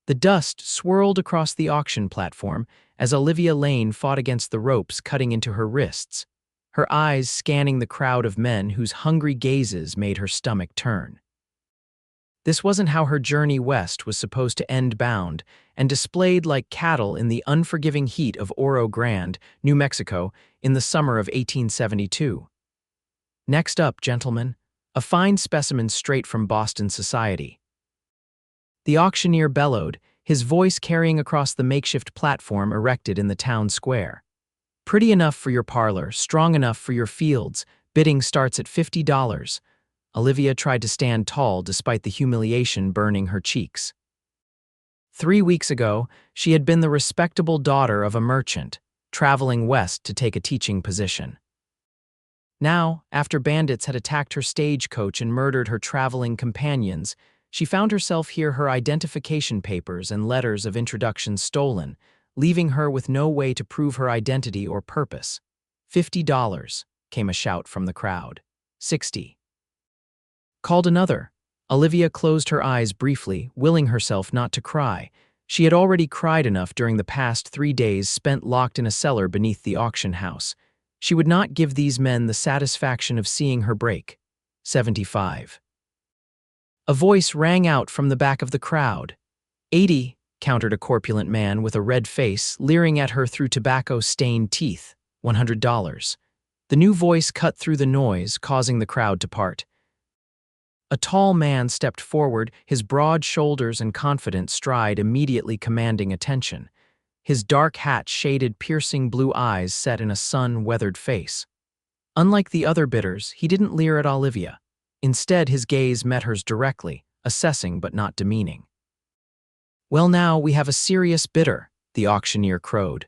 The dust swirled across the auction platform as Olivia Lane fought against the ropes cutting into her wrists, her eyes scanning the crowd of men whose hungry gazes made her stomach turn. This wasn't how her journey west was supposed to end bound and displayed like cattle in the unforgiving heat of Oro Grande, New Mexico, in the summer of 1872. Next up, gentlemen, a fine specimen straight from Boston society. The auctioneer bellowed, his voice carrying across the makeshift platform erected in the town square. Pretty enough for your parlor, strong enough for your fields, bidding starts at $50. Olivia tried to stand tall despite the humiliation burning her cheeks. 3 weeks ago, she had been the respectable daughter of a merchant, traveling west to take a teaching position. Now, after bandits had attacked her stagecoach and murdered her traveling companions, she found herself here, her identification papers and letters of introduction stolen, leaving her with no way to prove her identity or purpose. $50, came a shout from the crowd. 60. Called another. Olivia closed her eyes briefly, willing herself not to cry. She had already cried enough during the past 3 days spent locked in a cellar beneath the auction house. She would not give these men the satisfaction of seeing her break. 75. A voice rang out from the back of the crowd. 80, countered a corpulent man with a red face, leering at her through tobacco-stained teeth. $100. The new voice cut through the noise, causing the crowd to part. A tall man stepped forward, his broad shoulders and confident stride immediately commanding attention. His dark hat shaded piercing blue eyes set in a sun-weathered face. Unlike the other bidders, he didn't leer at Olivia. Instead, his gaze met hers directly, assessing but not demeaning. Well, now we have a serious bidder, the auctioneer crowed.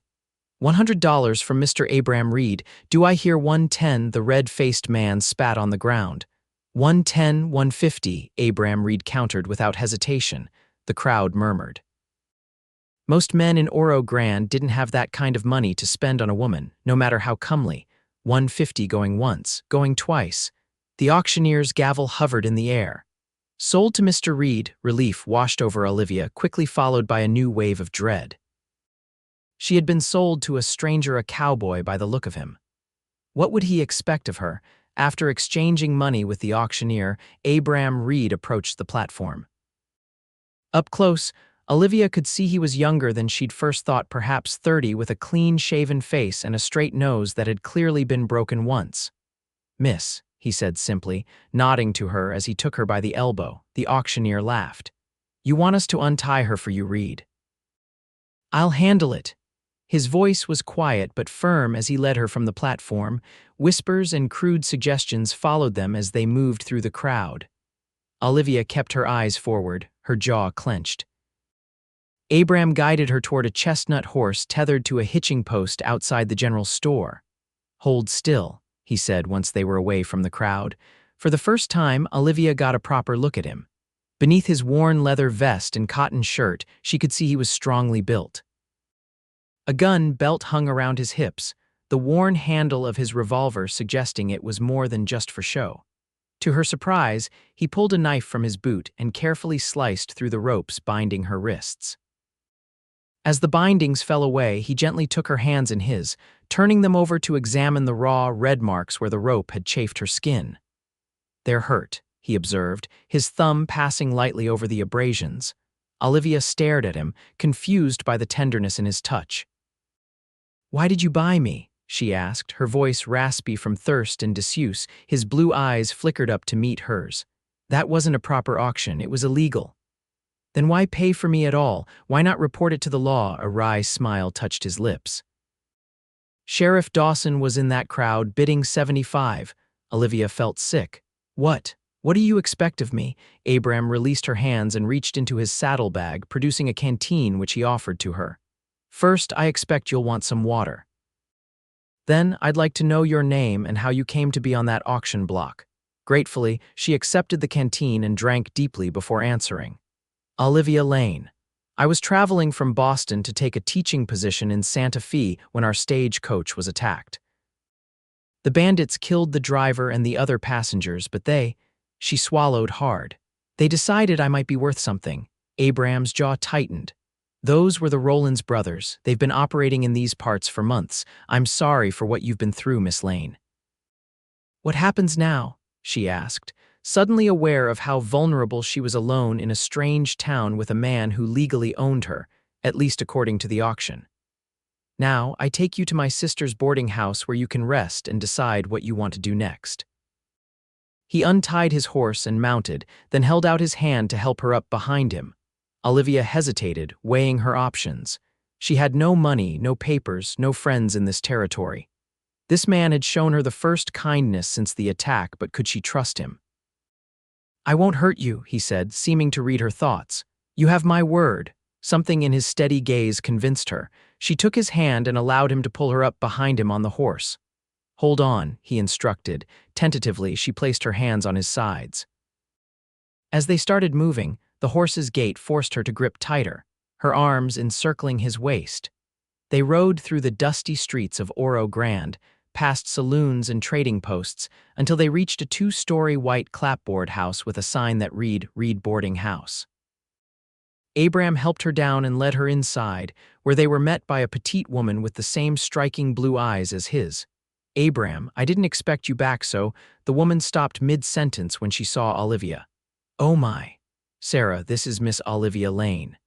$100 from Mr. Abram Reed. Do I hear 110? The red-faced man spat on the ground. 110, 150, Abram Reed countered without hesitation. The crowd murmured. Most men in Oro Grande didn't have that kind of money to spend on a woman, no matter how comely. 150 going once, going twice. The auctioneer's gavel hovered in the air. Sold to Mr. Reed, relief washed over Olivia, quickly followed by a new wave of dread. She had been sold to a stranger, a cowboy, by the look of him. What would he expect of her? After exchanging money with the auctioneer, Abram Reed approached the platform. Up close, Olivia could see he was younger than she'd first thought, perhaps 30, with a clean-shaven face and a straight nose that had clearly been broken once. "Miss," he said simply, nodding to her as he took her by the elbow. The auctioneer laughed. "You want us to untie her for you, Reed?" "I'll handle it." His voice was quiet but firm as he led her from the platform. Whispers and crude suggestions followed them as they moved through the crowd. Olivia kept her eyes forward, her jaw clenched. Abram guided her toward a chestnut horse tethered to a hitching post outside the general store. "Hold still," he said once they were away from the crowd. For the first time, Olivia got a proper look at him. Beneath his worn leather vest and cotton shirt, she could see he was strongly built. A gun belt hung around his hips, the worn handle of his revolver suggesting it was more than just for show. To her surprise, he pulled a knife from his boot and carefully sliced through the ropes binding her wrists. As the bindings fell away, he gently took her hands in his, turning them over to examine the raw, red marks where the rope had chafed her skin. "They're hurt," he observed, his thumb passing lightly over the abrasions. Olivia stared at him, confused by the tenderness in his touch. "Why did you buy me?" she asked, her voice raspy from thirst and disuse. His blue eyes flickered up to meet hers. "That wasn't a proper auction, it was illegal." "Then why pay for me at all? Why not report it to the law?" A wry smile touched his lips. Sheriff Dawson was in that crowd, bidding 75. Olivia felt sick. What do you expect of me?" Abram released her hands and reached into his saddlebag, producing a canteen which he offered to her. "First, I expect you'll want some water. Then, I'd like to know your name and how you came to be on that auction block." Gratefully, she accepted the canteen and drank deeply before answering. "Olivia Lane. I was traveling from Boston to take a teaching position in Santa Fe when our stagecoach was attacked. The bandits killed the driver and the other passengers, but she swallowed hard. They decided I might be worth something." Abram's jaw tightened. Those were the Rollins brothers. They've been operating in these parts for months. I'm sorry for what you've been through, Miss Lane. What happens now? She asked, suddenly aware of how vulnerable she was alone in a strange town with a man who legally owned her, at least according to the auction. Now, I take you to my sister's boarding house where you can rest and decide what you want to do next. He untied his horse and mounted, then held out his hand to help her up behind him. Olivia hesitated, weighing her options. She had no money, no papers, no friends in this territory. This man had shown her the first kindness since the attack, but could she trust him? I won't hurt you, he said, seeming to read her thoughts. You have my word. Something in his steady gaze convinced her. She took his hand and allowed him to pull her up behind him on the horse. Hold on, he instructed. Tentatively, she placed her hands on his sides. As they started moving, the horse's gait forced her to grip tighter, her arms encircling his waist. They rode through the dusty streets of Oro Grande, past saloons and trading posts, until they reached a 2-story white clapboard house with a sign that read, Reed Boarding House. Abram helped her down and led her inside, where they were met by a petite woman with the same striking blue eyes as his. Abram, I didn't expect you back, so the woman stopped mid-sentence when she saw Olivia. Oh my. Sarah, this is Miss Olivia Lane.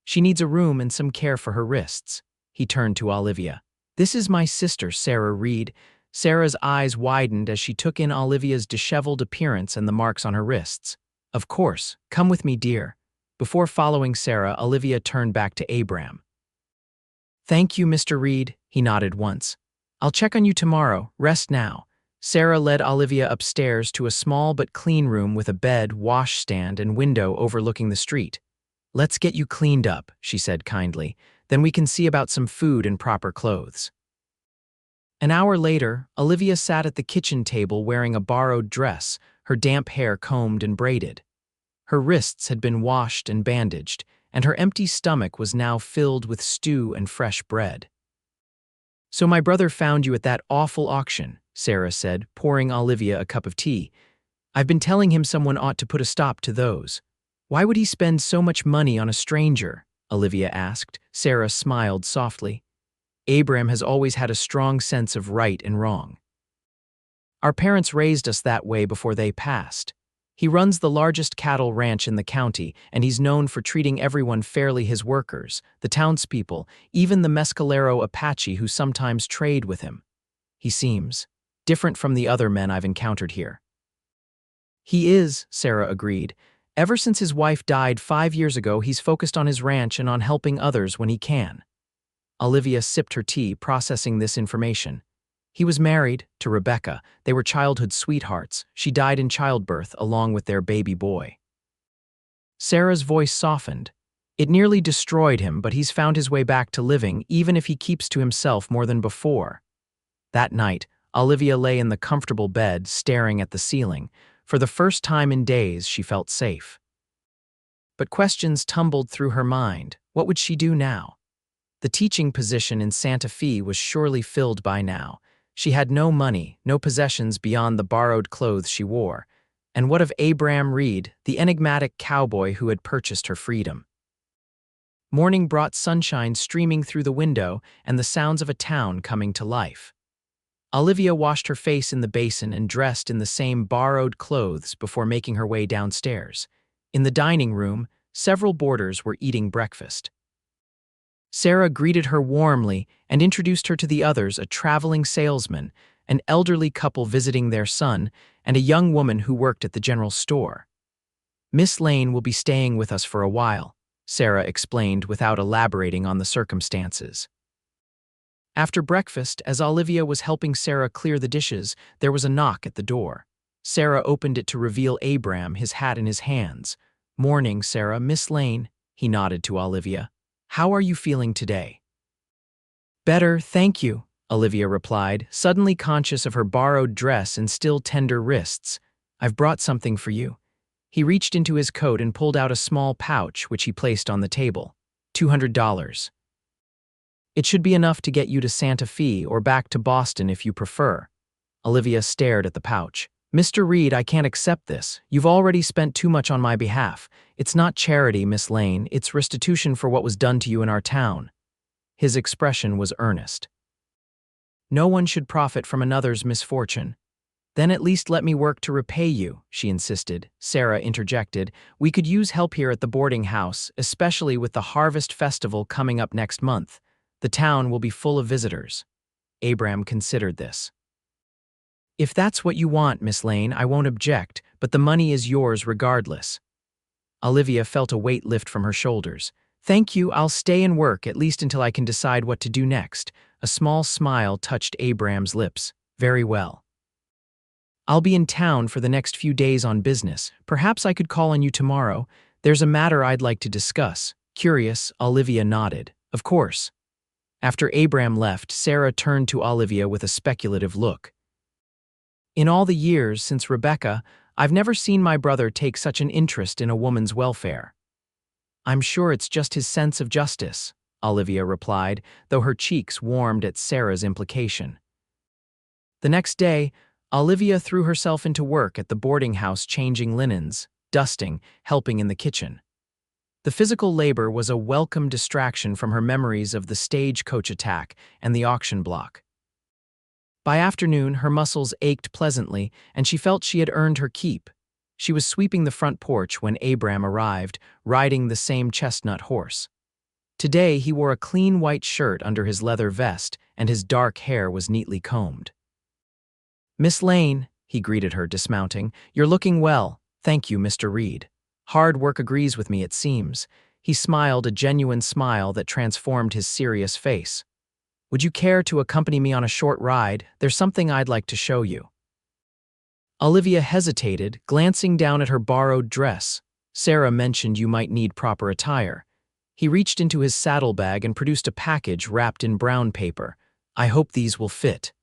She needs a room and some care for her wrists. He turned to Olivia. This is my sister, Sarah Reed. Sarah's eyes widened as she took in Olivia's disheveled appearance and the marks on her wrists. Of course, come with me, dear. Before following Sarah, Olivia turned back to Abram. Thank you, Mr. Reed, he nodded once. I'll check on you tomorrow. Rest now. Sarah led Olivia upstairs to a small but clean room with a bed, washstand, and window overlooking the street. Let's get you cleaned up, she said kindly. Then we can see about some food and proper clothes. An hour later, Olivia sat at the kitchen table wearing a borrowed dress, her damp hair combed and braided. Her wrists had been washed and bandaged, and her empty stomach was now filled with stew and fresh bread. So my brother found you at that awful auction, Sarah said, pouring Olivia a cup of tea. I've been telling him someone ought to put a stop to those. Why would he spend so much money on a stranger? Olivia asked. Sarah smiled softly. Abram has always had a strong sense of right and wrong. Our parents raised us that way before they passed. He runs the largest cattle ranch in the county, and he's known for treating everyone fairly, his workers, the townspeople, even the Mescalero Apache who sometimes trade with him. He seems different from the other men I've encountered here. He is, Sarah agreed. Ever since his wife died 5 years ago, he's focused on his ranch and on helping others when he can. Olivia sipped her tea, processing this information. He was married to Rebecca. They were childhood sweethearts. She died in childbirth along with their baby boy. Sarah's voice softened. It nearly destroyed him, but he's found his way back to living, even if he keeps to himself more than before. That night, Olivia lay in the comfortable bed, staring at the ceiling. For the first time in days, she felt safe. But questions tumbled through her mind. What would she do now? The teaching position in Santa Fe was surely filled by now. She had no money, no possessions beyond the borrowed clothes she wore. And what of Abram Reed, the enigmatic cowboy who had purchased her freedom? Morning brought sunshine streaming through the window and the sounds of a town coming to life. Olivia washed her face in the basin and dressed in the same borrowed clothes before making her way downstairs. In the dining room, several boarders were eating breakfast. Sarah greeted her warmly and introduced her to the others, a traveling salesman, an elderly couple visiting their son, and a young woman who worked at the general store. Miss Lane will be staying with us for a while, Sarah explained without elaborating on the circumstances. After breakfast, as Olivia was helping Sarah clear the dishes, there was a knock at the door. Sarah opened it to reveal Abram, his hat in his hands. Morning, Sarah. Miss Lane, he nodded to Olivia. How are you feeling today? Better, thank you, Olivia replied, suddenly conscious of her borrowed dress and still tender wrists. I've brought something for you. He reached into his coat and pulled out a small pouch, which he placed on the table. $200. It should be enough to get you to Santa Fe or back to Boston if you prefer. Olivia stared at the pouch. Mr. Reed, I can't accept this. You've already spent too much on my behalf. It's not charity, Miss Lane. It's restitution for what was done to you in our town. His expression was earnest. No one should profit from another's misfortune. Then at least let me work to repay you, she insisted. Sarah interjected. We could use help here at the boarding house, especially with the Harvest Festival coming up next month. The town will be full of visitors. Abram considered this. If that's what you want, Miss Lane, I won't object, but the money is yours regardless. Olivia felt a weight lift from her shoulders. Thank you, I'll stay and work, at least until I can decide what to do next. A small smile touched Abram's lips. Very well. I'll be in town for the next few days on business. Perhaps I could call on you tomorrow. There's a matter I'd like to discuss. Curious, Olivia nodded. Of course. After Abram left, Sarah turned to Olivia with a speculative look. In all the years since Rebecca, I've never seen my brother take such an interest in a woman's welfare. I'm sure it's just his sense of justice, Olivia replied, though her cheeks warmed at Sarah's implication. The next day, Olivia threw herself into work at the boarding house, changing linens, dusting, helping in the kitchen. The physical labor was a welcome distraction from her memories of the stagecoach attack and the auction block. By afternoon, her muscles ached pleasantly, and she felt she had earned her keep. She was sweeping the front porch when Abram arrived, riding the same chestnut horse. Today, he wore a clean white shirt under his leather vest, and his dark hair was neatly combed. Miss Lane, he greeted her, dismounting, you're looking well. Thank you, Mr. Reed. Hard work agrees with me, it seems. He smiled, a genuine smile that transformed his serious face. Would you care to accompany me on a short ride? There's something I'd like to show you. Olivia hesitated, glancing down at her borrowed dress. Sarah mentioned you might need proper attire. He reached into his saddlebag and produced a package wrapped in brown paper. I hope these will fit.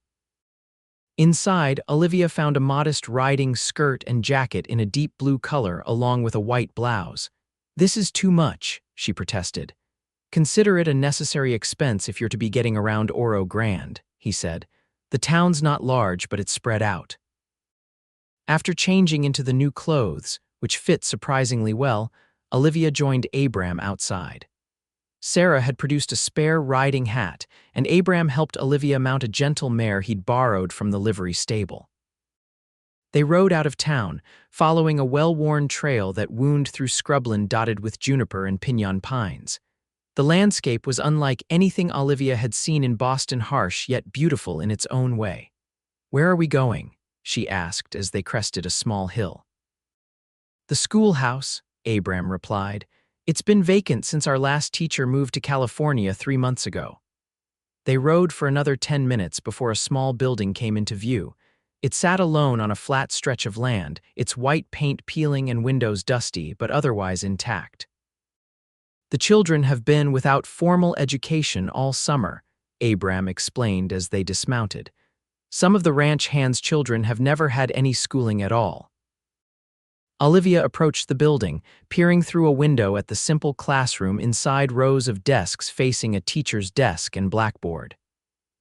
Inside, Olivia found a modest riding skirt and jacket in a deep blue color along with a white blouse. This is too much, she protested. Consider it a necessary expense if you're to be getting around Oro Grande, he said. The town's not large, but it's spread out. After changing into the new clothes, which fit surprisingly well, Olivia joined Abram outside. Sarah had produced a spare riding hat, and Abram helped Olivia mount a gentle mare he'd borrowed from the livery stable. They rode out of town, following a well-worn trail that wound through scrubland dotted with juniper and pinyon pines. The landscape was unlike anything Olivia had seen in Boston, harsh yet beautiful in its own way. Where are we going? She asked as they crested a small hill. The schoolhouse, Abram replied. It's been vacant since our last teacher moved to California 3 months ago. They rode for another 10 minutes before a small building came into view. It sat alone on a flat stretch of land, its white paint peeling and windows dusty, but otherwise intact. The children have been without formal education all summer, Abram explained as they dismounted. Some of the ranch hands' children have never had any schooling at all. Olivia approached the building, peering through a window at the simple classroom inside rows of desks facing a teacher's desk and blackboard.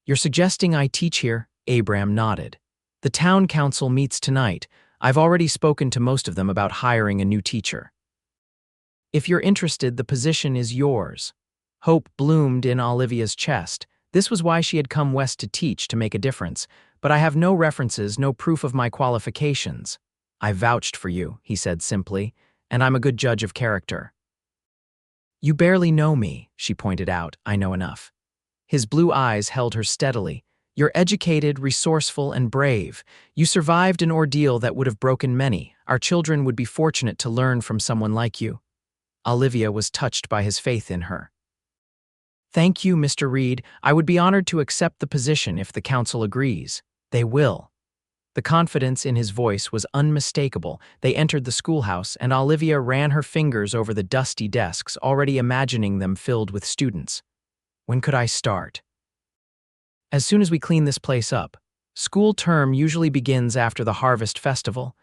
You're suggesting I teach here? Abram nodded. The town council meets tonight. I've already spoken to most of them about hiring a new teacher. If you're interested, the position is yours. Hope bloomed in Olivia's chest. This was why she had come west to teach, to make a difference. But I have no references, no proof of my qualifications. I vouched for you, he said simply, and I'm a good judge of character. You barely know me, she pointed out. I know enough. His blue eyes held her steadily. You're educated, resourceful, and brave. You survived an ordeal that would have broken many. Our children would be fortunate to learn from someone like you. Olivia was touched by his faith in her. Thank you, Mr. Reed. I would be honored to accept the position if the council agrees. They will. The confidence in his voice was unmistakable. They entered the schoolhouse, and Olivia ran her fingers over the dusty desks, already imagining them filled with students. When could I start? As soon as we clean this place up. School term usually begins after the Harvest Festival.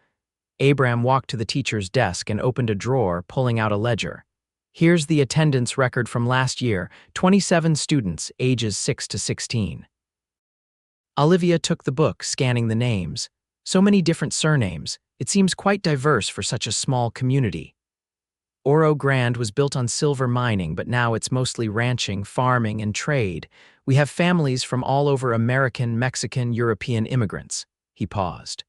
Abram walked to the teacher's desk and opened a drawer, pulling out a ledger. Here's the attendance record from last year, 27 students, ages 6 to 16. Olivia took the book, scanning the names. So many different surnames. It seems quite diverse for such a small community. Oro Grande was built on silver mining, but now it's mostly ranching, farming, and trade. We have families from all over American, Mexican, European immigrants. He paused.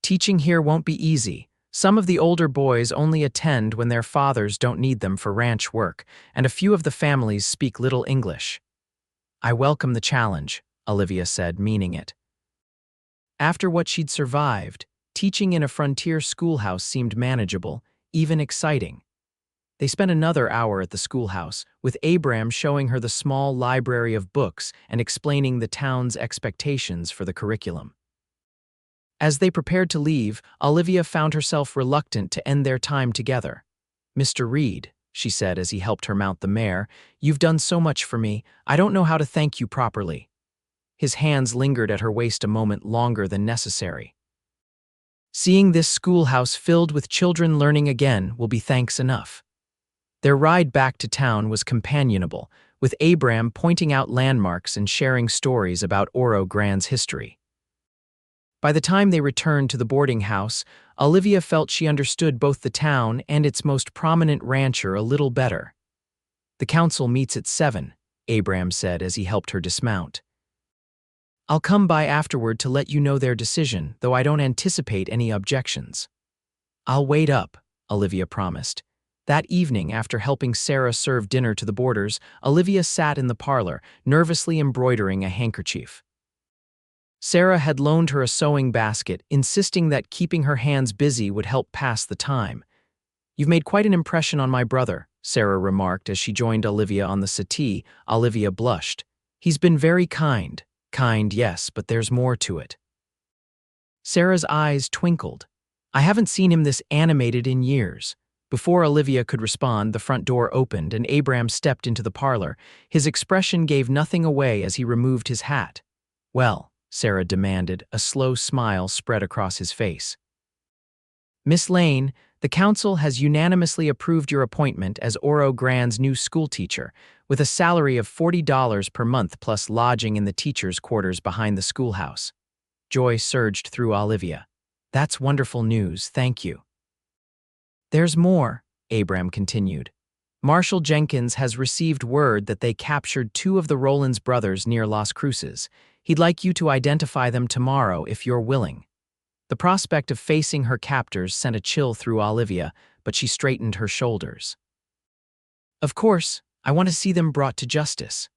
Teaching here won't be easy. Some of the older boys only attend when their fathers don't need them for ranch work, and a few of the families speak little English. I welcome the challenge, Olivia said, meaning it. After what she'd survived, teaching in a frontier schoolhouse seemed manageable, even exciting. They spent another hour at the schoolhouse, with Abram showing her the small library of books and explaining the town's expectations for the curriculum. As they prepared to leave, Olivia found herself reluctant to end their time together. "Mr. Reed," she said as he helped her mount the mare, "you've done so much for me, I don't know how to thank you properly." His hands lingered at her waist a moment longer than necessary. "Seeing this schoolhouse filled with children learning again will be thanks enough." Their ride back to town was companionable, with Abram pointing out landmarks and sharing stories about Oro Grande's history. By the time they returned to the boarding house, Olivia felt she understood both the town and its most prominent rancher a little better. "The council meets at 7, Abram said as he helped her dismount. "I'll come by afterward to let you know their decision, though I don't anticipate any objections." "I'll wait up," Olivia promised. That evening, after helping Sarah serve dinner to the boarders, Olivia sat in the parlor, nervously embroidering a handkerchief. Sarah had loaned her a sewing basket, insisting that keeping her hands busy would help pass the time. "You've made quite an impression on my brother," Sarah remarked as she joined Olivia on the settee. Olivia blushed. "He's been very kind." "Kind, yes, but there's more to it." Sarah's eyes twinkled. "I haven't seen him this animated in years." Before Olivia could respond, the front door opened and Abram stepped into the parlor. His expression gave nothing away as he removed his hat. "Well," Sarah demanded, a slow smile spread across his face. "Miss Lane, the council has unanimously approved your appointment as Oro Grande's new schoolteacher, with a salary of $40 per month plus lodging in the teachers' quarters behind the schoolhouse." Joy surged through Olivia. "That's wonderful news, thank you." "There's more," Abram continued. "Marshal Jenkins has received word that they captured 2 of the Rollins brothers near Las Cruces. He'd like you to identify them tomorrow if you're willing." The prospect of facing her captors sent a chill through Olivia, but she straightened her shoulders. "Of course, I want to see them brought to justice."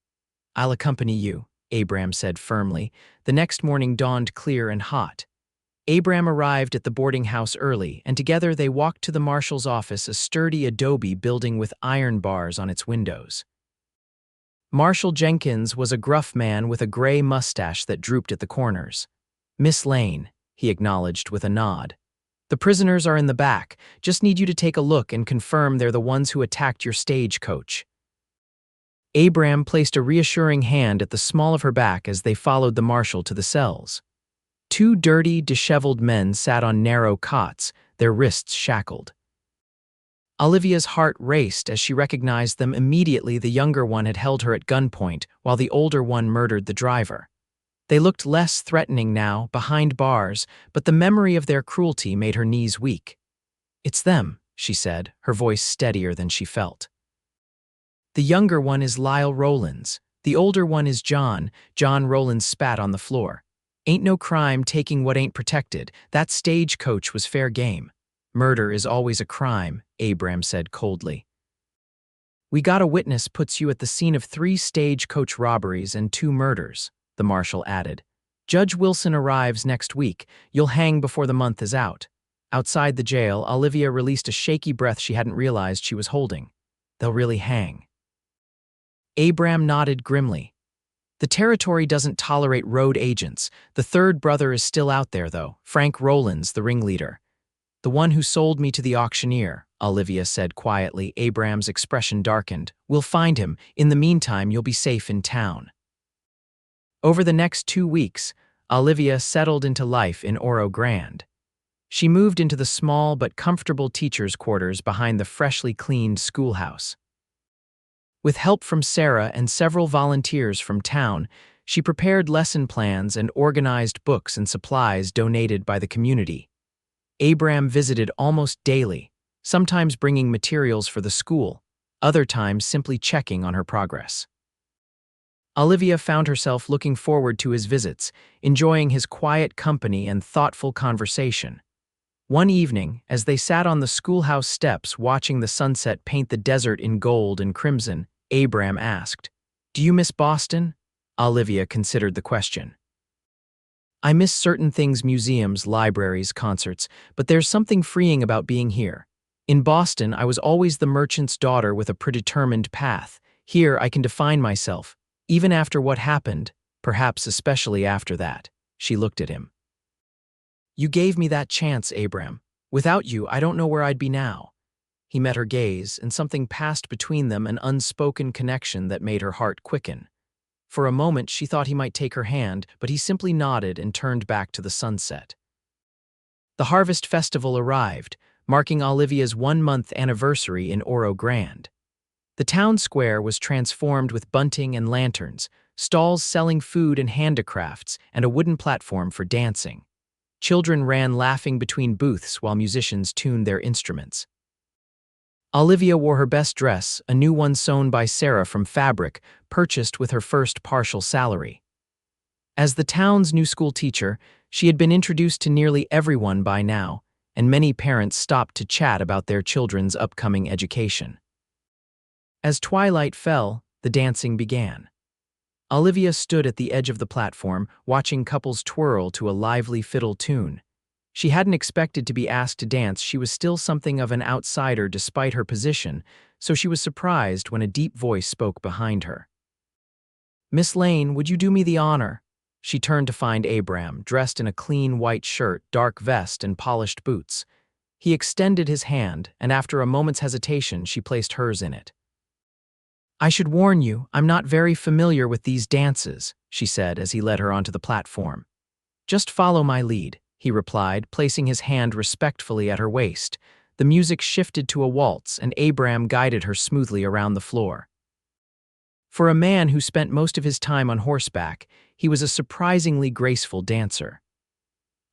"I'll accompany you," Abram said firmly. The next morning dawned clear and hot. Abram arrived at the boarding house early, and together they walked to the marshal's office, a sturdy adobe building with iron bars on its windows. Marshal Jenkins was a gruff man with a gray mustache that drooped at the corners. "Miss Lane," he acknowledged with a nod. "The prisoners are in the back. Just need you to take a look and confirm they're the ones who attacked your stagecoach." Abram placed a reassuring hand at the small of her back as they followed the marshal to the cells. 2 dirty, disheveled men sat on narrow cots, their wrists shackled. Olivia's heart raced as she recognized them immediately. The younger one had held her at gunpoint, while the older one murdered the driver. They looked less threatening now, behind bars, but the memory of their cruelty made her knees weak. "It's them," she said, her voice steadier than she felt. "The younger one is Lyle Rollins. The older one is John." John Rollins spat on the floor. "Ain't no crime taking what ain't protected. That stagecoach was fair game." "Murder is always a crime," Abram said coldly. "We got a witness puts you at the scene of 3 stagecoach robberies and 2 murders," the marshal added. "Judge Wilson arrives next week. You'll hang before the month is out." Outside the jail, Olivia released a shaky breath she hadn't realized she was holding. "They'll really hang." Abram nodded grimly. "The territory doesn't tolerate road agents. The 3rd brother is still out there, though, Frank Rollins, the ringleader." "The one who sold me to the auctioneer," Olivia said quietly. Abram's expression darkened. "We'll find him. In the meantime, you'll be safe in town." Over the next 2 weeks, Olivia settled into life in Oro Grande. She moved into the small but comfortable teachers' quarters behind the freshly cleaned schoolhouse. With help from Sarah and several volunteers from town, She prepared lesson plans and organized books and supplies donated by the community. Abram visited almost daily, sometimes bringing materials for the school, other times simply checking on her progress. Olivia found herself looking forward to his visits, enjoying his quiet company and thoughtful conversation. One evening, as they sat on the schoolhouse steps watching the sunset paint the desert in gold and crimson, Abram asked, "Do you miss Boston?" Olivia considered the question. "I miss certain things, museums, libraries, concerts, but there's something freeing about being here. In Boston, I was always the merchant's daughter with a predetermined path. Here, I can define myself, even after what happened, perhaps especially after that." She looked at him. "You gave me that chance, Abram. Without you, I don't know where I'd be now." He met her gaze, and something passed between them, an unspoken connection that made her heart quicken. For a moment, she thought he might take her hand, but he simply nodded and turned back to the sunset. The Harvest Festival arrived, marking Olivia's one-month anniversary in Oro Grande. The town square was transformed with bunting and lanterns, stalls selling food and handicrafts, and a wooden platform for dancing. Children ran laughing between booths while musicians tuned their instruments. Olivia wore her best dress, a new one sewn by Sarah from fabric purchased with her first partial salary. As the town's new school teacher, she had been introduced to nearly everyone by now, and many parents stopped to chat about their children's upcoming education. As twilight fell, the dancing began. Olivia stood at the edge of the platform, watching couples twirl to a lively fiddle tune. She hadn't expected to be asked to dance. She was still something of an outsider despite her position, so she was surprised when a deep voice spoke behind her. "Miss Lane, would you do me the honor?" She turned to find Abram, dressed in a clean white shirt, dark vest, and polished boots. He extended his hand, and after a moment's hesitation, she placed hers in it. "I should warn you, I'm not very familiar with these dances," she said as he led her onto the platform. "Just follow my lead," he replied, placing his hand respectfully at her waist. The music shifted to a waltz, and Abram guided her smoothly around the floor. For a man who spent most of his time on horseback, he was a surprisingly graceful dancer.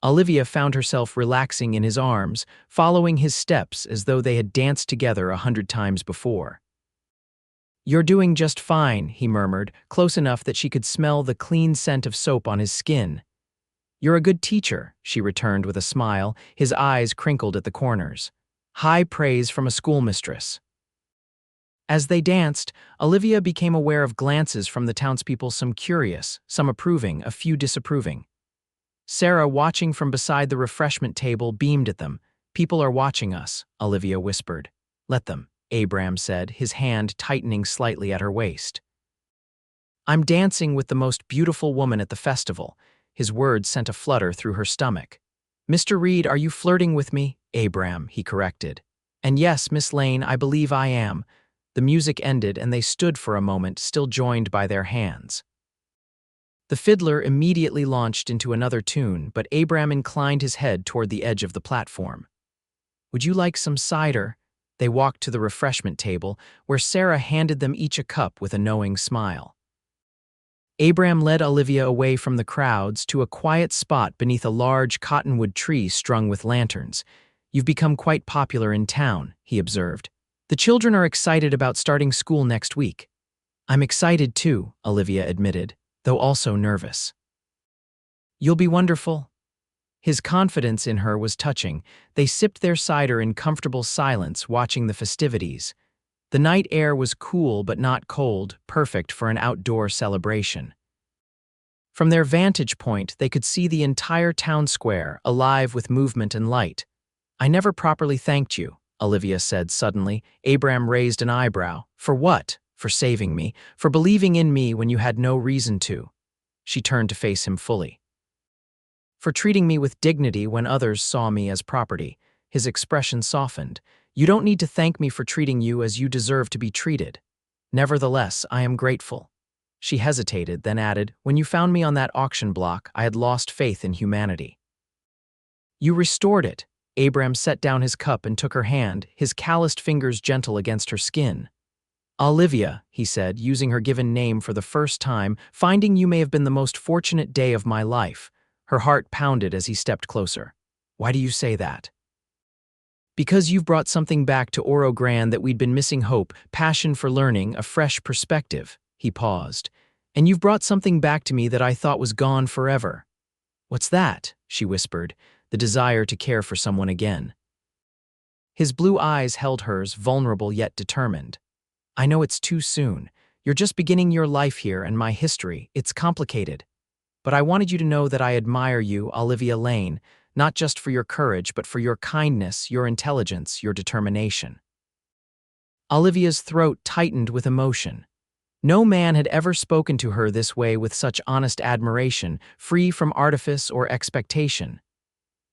Olivia found herself relaxing in his arms, following his steps as though they had danced together 100 times before. "You're doing just fine," he murmured, close enough that she could smell the clean scent of soap on his skin. "You're a good teacher," she returned with a smile, his eyes crinkled at the corners. High praise from a schoolmistress. As they danced, Olivia became aware of glances from the townspeople, some curious, some approving, a few disapproving. Sarah, watching from beside the refreshment table, beamed at them. "People are watching us," Olivia whispered. "Let them," Abram said, his hand tightening slightly at her waist. "I'm dancing with the most beautiful woman at the festival." His words sent a flutter through her stomach. "Mr. Reed, are you flirting with me?" "Abram," he corrected. "And yes, Miss Lane, I believe I am." The music ended, and they stood for a moment, still joined by their hands. The fiddler immediately launched into another tune, but Abram inclined his head toward the edge of the platform. "Would you like some cider?" They walked to the refreshment table, where Sarah handed them each a cup with a knowing smile. Abram led Olivia away from the crowds to a quiet spot beneath a large cottonwood tree strung with lanterns. "You've become quite popular in town," he observed. "The children are excited about starting school next week." "I'm excited too," Olivia admitted, though also nervous. "You'll be wonderful." His confidence in her was touching. They sipped their cider in comfortable silence, watching the festivities. The night air was cool but not cold, perfect for an outdoor celebration. From their vantage point, they could see the entire town square, alive with movement and light. "I never properly thanked you," Olivia said suddenly. Abram raised an eyebrow. "For what?" "For saving me, for believing in me when you had no reason to." She turned to face him fully. "For treating me with dignity when others saw me as property." His expression softened. "You don't need to thank me for treating you as you deserve to be treated. Nevertheless, I am grateful." She hesitated, then added, "When you found me on that auction block, I had lost faith in humanity. You restored it." Abram set down his cup and took her hand, his calloused fingers gentle against her skin. Olivia, he said, using her given name for the first time, finding you may have been the most fortunate day of my life. Her heart pounded as he stepped closer. Why do you say that? Because you've brought something back to Oro Grande that we'd been missing: hope, passion for learning, a fresh perspective. He paused. And you've brought something back to me that I thought was gone forever. What's that? She whispered, the desire to care for someone again. His blue eyes held hers, vulnerable yet determined. I know it's too soon. You're just beginning your life here, and my history, it's complicated. But I wanted you to know that I admire you, Olivia Lane, not just for your courage, but for your kindness, your intelligence, your determination. Olivia's throat tightened with emotion. No man had ever spoken to her this way, with such honest admiration, free from artifice or expectation.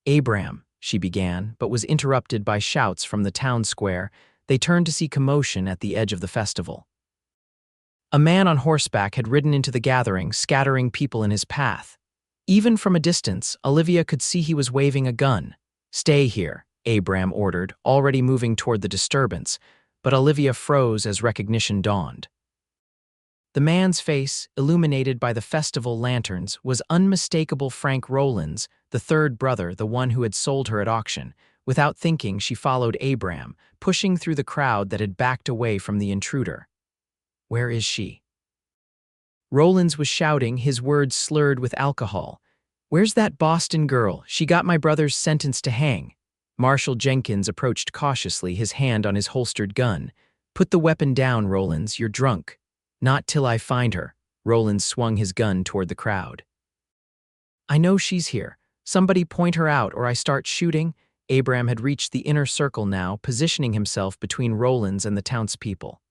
Abram, she began, but was interrupted by shouts from the town square. They turned to see commotion at the edge of the festival. A man on horseback had ridden into the gathering, scattering people in his path. Even from a distance, Olivia could see he was waving a gun. Stay here, Abram ordered, already moving toward the disturbance, but Olivia froze as recognition dawned. The man's face, illuminated by the festival lanterns, was unmistakable Frank Rowlands, the third brother, the one who had sold her at auction. Without thinking, she followed Abram, pushing through the crowd that had backed away from the intruder. Where is she? Rowlands was shouting, his words slurred with alcohol. Where's that Boston girl? She got my brother's sentence to hang. Marshal Jenkins approached cautiously, his hand on his holstered gun. Put the weapon down, Rowlands, you're drunk. Not till I find her. Rowlands swung his gun toward the crowd. I know she's here. Somebody point her out or I start shooting. Abram had reached the inner circle now, positioning himself between Rowlands and the townspeople.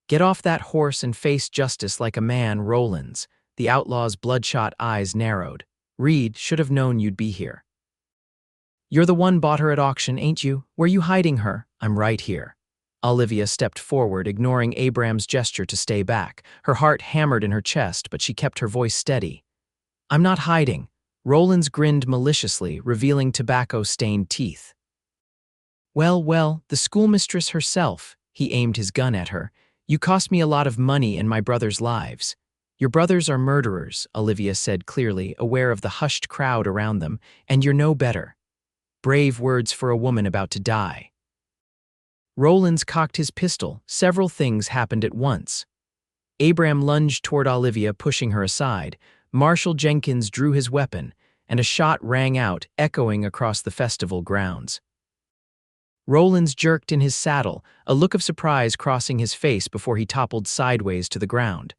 Get off that horse and face justice like a man, Rowlands. The outlaw's bloodshot eyes narrowed. Reed should have known you'd be here. You're the one bought her at auction, ain't you? Where you hiding her? I'm right here. Olivia stepped forward, ignoring Abram's gesture to stay back. Her heart hammered in her chest, but she kept her voice steady. I'm not hiding. Rowlands grinned maliciously, revealing tobacco-stained teeth. Well, the schoolmistress herself. He aimed his gun at her. You cost me a lot of money and my brother's lives. Your brothers are murderers, Olivia said clearly, aware of the hushed crowd around them, and you're no better. Brave words for a woman about to die. Rowlands cocked his pistol. Several things happened at once. Abram lunged toward Olivia, pushing her aside. Marshal Jenkins drew his weapon, and a shot rang out, echoing across the festival grounds. Rowlands jerked in his saddle, a look of surprise crossing his face before he toppled sideways to the ground.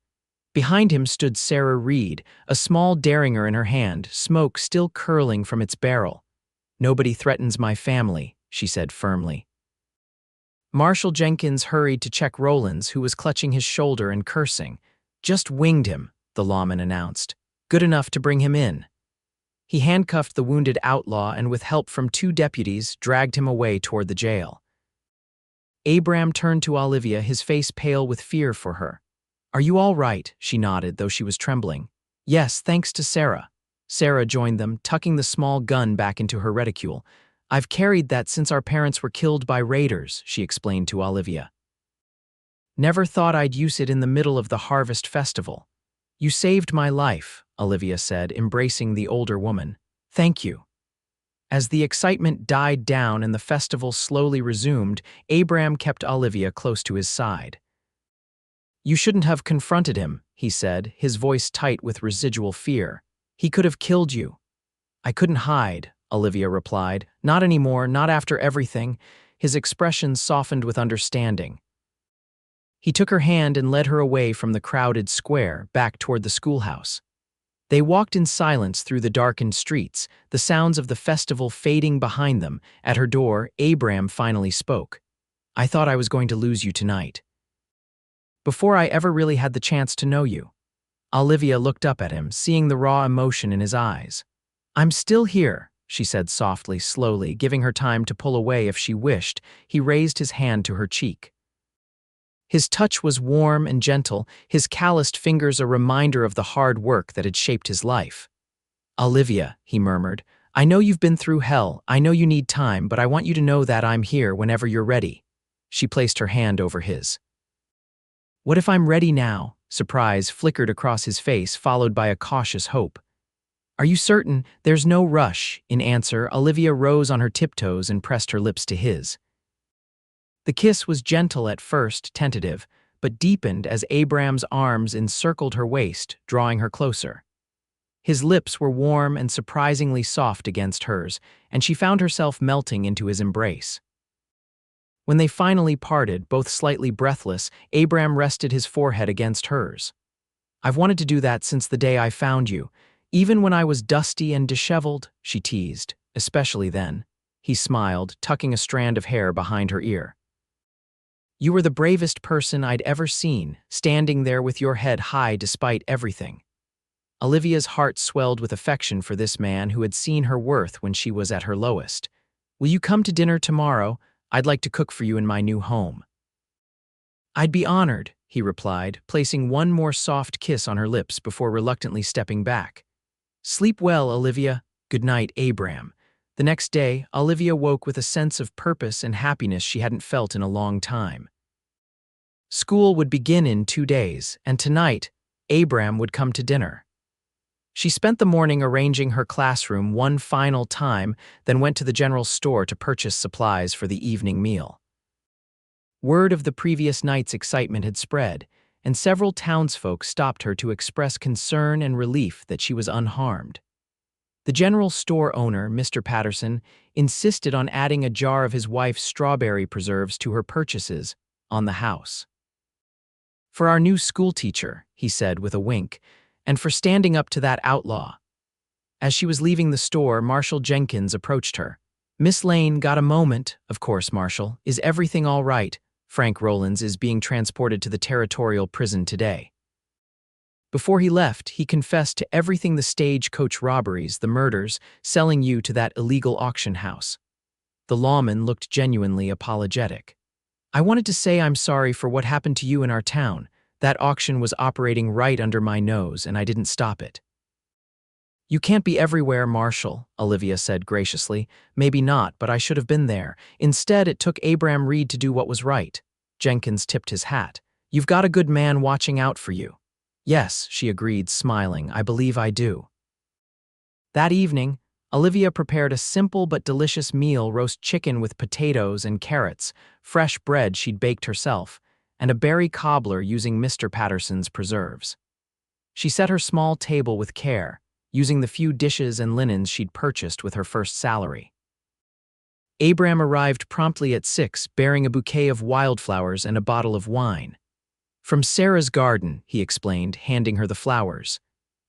Behind him stood Sarah Reed, a small derringer in her hand, smoke still curling from its barrel. Nobody threatens my family, she said firmly. Marshal Jenkins hurried to check Rowlands, who was clutching his shoulder and cursing. Just winged him, the lawman announced. Good enough to bring him in. He handcuffed the wounded outlaw and, with help from 2 deputies, dragged him away toward the jail. Abram turned to Olivia, his face pale with fear for her. Are you all right? She nodded, though she was trembling. Yes, thanks to Sarah. Sarah joined them, tucking the small gun back into her reticule. I've carried that since our parents were killed by raiders, she explained to Olivia. Never thought I'd use it in the middle of the harvest festival. You saved my life, Olivia said, embracing the older woman. Thank you. As the excitement died down and the festival slowly resumed, Abram kept Olivia close to his side. You shouldn't have confronted him, he said, his voice tight with residual fear. He could have killed you. I couldn't hide, Olivia replied. Not anymore, not after everything. His expression softened with understanding. He took her hand and led her away from the crowded square, back toward the schoolhouse. They walked in silence through the darkened streets, the sounds of the festival fading behind them. At her door, Abram finally spoke. I thought I was going to lose you tonight. Before I ever really had the chance to know you. Olivia looked up at him, seeing the raw emotion in his eyes. I'm still here, she said softly, slowly, giving her time to pull away if she wished. He raised his hand to her cheek. His touch was warm and gentle, his calloused fingers a reminder of the hard work that had shaped his life. Olivia, he murmured, I know you've been through hell, I know you need time, but I want you to know that I'm here whenever you're ready. She placed her hand over his. What if I'm ready now? Surprise flickered across his face, followed by a cautious hope. Are you certain? There's no rush. In answer, Olivia rose on her tiptoes and pressed her lips to his. The kiss was gentle at first, tentative, but deepened as Abram's arms encircled her waist, drawing her closer. His lips were warm and surprisingly soft against hers, and she found herself melting into his embrace. When they finally parted, both slightly breathless, Abram rested his forehead against hers. I've wanted to do that since the day I found you. Even when I was dusty and disheveled, she teased, especially then. He smiled, tucking a strand of hair behind her ear. You were the bravest person I'd ever seen, standing there with your head high despite everything. Olivia's heart swelled with affection for this man who had seen her worth when she was at her lowest. Will you come to dinner tomorrow? I'd like to cook for you in my new home. I'd be honored, he replied, placing one more soft kiss on her lips before reluctantly stepping back. Sleep well, Olivia. Good night, Abram. The next day, Olivia woke with a sense of purpose and happiness she hadn't felt in a long time. School would begin in 2 days, and tonight, Abram would come to dinner. She spent the morning arranging her classroom one final time, then went to the general store to purchase supplies for the evening meal. Word of the previous night's excitement had spread, and several townsfolk stopped her to express concern and relief that she was unharmed. The general store owner, Mr. Patterson, insisted on adding a jar of his wife's strawberry preserves to her purchases on the house. For our new school teacher, he said with a wink, and for standing up to that outlaw. As she was leaving the store, Marshall Jenkins approached her. Miss Lane, got a moment? Of course, Marshall. Is everything all right? Frank Rollins is being transported to the territorial prison today. Before he left, he confessed to everything: the stagecoach robberies, the murders, selling you to that illegal auction house. The lawman looked genuinely apologetic. I wanted to say I'm sorry for what happened to you in our town. That auction was operating right under my nose, and I didn't stop it. You can't be everywhere, Marshall, Olivia said graciously. Maybe not, but I should have been there. Instead, it took Abram Reed to do what was right. Jenkins tipped his hat. You've got a good man watching out for you. Yes, she agreed, smiling. I believe I do. That evening, Olivia prepared a simple but delicious meal: roast chicken with potatoes and carrots, fresh bread she'd baked herself, and a berry cobbler using Mr. Patterson's preserves. She set her small table with care, using the few dishes and linens she'd purchased with her first salary. Abram arrived promptly at 6, bearing a bouquet of wildflowers and a bottle of wine. From Sarah's garden, he explained, handing her the flowers.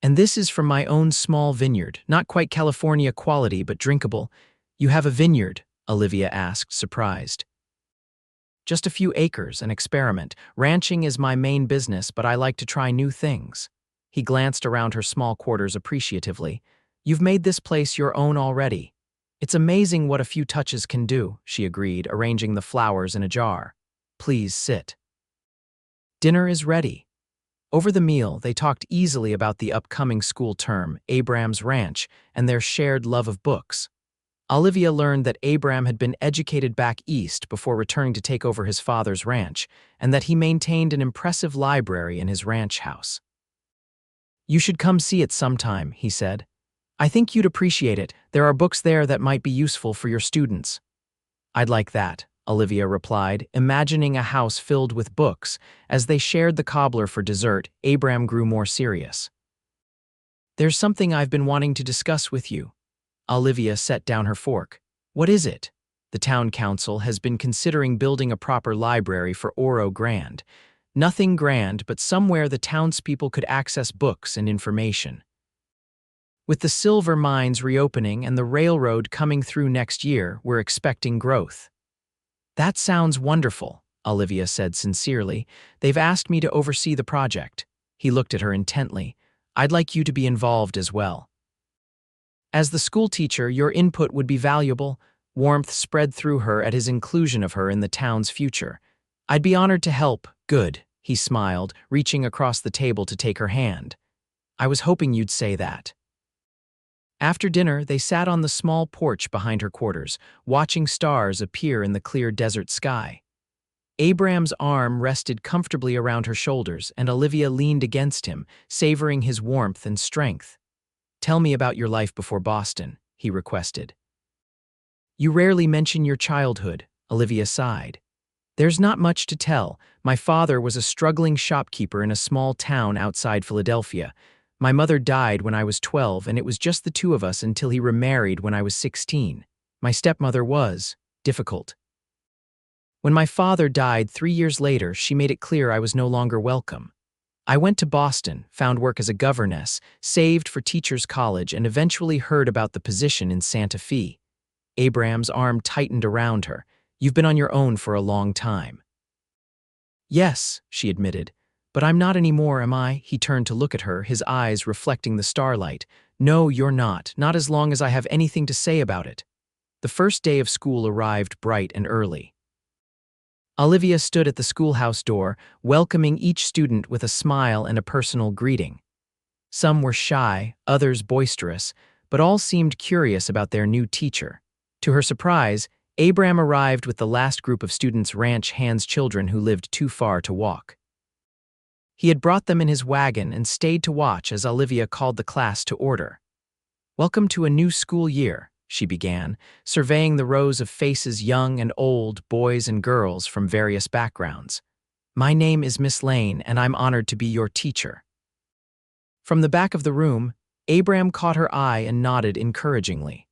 And this is from my own small vineyard, not quite California quality, but drinkable. You have a vineyard? Olivia asked, surprised. Just a few acres, an experiment. Ranching is my main business, but I like to try new things. He glanced around her small quarters appreciatively. You've made this place your own already. It's amazing what a few touches can do, she agreed, arranging the flowers in a jar. Please sit. Dinner is ready. Over the meal, they talked easily about the upcoming school term, Abram's ranch, and their shared love of books. Olivia learned that Abram had been educated back east before returning to take over his father's ranch, and that he maintained an impressive library in his ranch house. You should come see it sometime, he said. I think you'd appreciate it. There are books there that might be useful for your students. I'd like that, Olivia replied, imagining a house filled with books. As they shared the cobbler for dessert, Abram grew more serious. There's something I've been wanting to discuss with you. Olivia set down her fork. What is it? The town council has been considering building a proper library for Oro Grande. Nothing grand, but somewhere the townspeople could access books and information. With the silver mines reopening and the railroad coming through next year, we're expecting growth. That sounds wonderful, Olivia said sincerely. They've asked me to oversee the project. He looked at her intently. I'd like you to be involved as well. As the school teacher, your input would be valuable. Warmth spread through her at his inclusion of her in the town's future. I'd be honored to help. Good, he smiled, reaching across the table to take her hand. I was hoping you'd say that. After dinner, they sat on the small porch behind her quarters, watching stars appear in the clear desert sky. Abram's arm rested comfortably around her shoulders, and Olivia leaned against him, savoring his warmth and strength. "Tell me about your life before Boston," he requested. "You rarely mention your childhood," Olivia sighed. "There's not much to tell. My father was a struggling shopkeeper in a small town outside Philadelphia. My mother died when I was 12, and it was just the two of us until he remarried when I was 16. My stepmother was difficult. When my father died 3 years later, she made it clear I was no longer welcome. I went to Boston, found work as a governess, saved for teachers' college, and eventually heard about the position in Santa Fe." Abram's arm tightened around her. "You've been on your own for a long time." "Yes," she admitted. "But I'm not anymore, am I?" He turned to look at her, his eyes reflecting the starlight. "No, you're not. Not as long as I have anything to say about it." The first day of school arrived bright and early. Olivia stood at the schoolhouse door, welcoming each student with a smile and a personal greeting. Some were shy, others boisterous, but all seemed curious about their new teacher. To her surprise, Abram arrived with the last group of students' ranch hands children who lived too far to walk. He had brought them in his wagon and stayed to watch as Olivia called the class to order. "Welcome to a new school year," she began, surveying the rows of faces, young and old, boys and girls from various backgrounds. "My name is Miss Lane, and I'm honored to be your teacher." From the back of the room, Abram caught her eye and nodded encouragingly.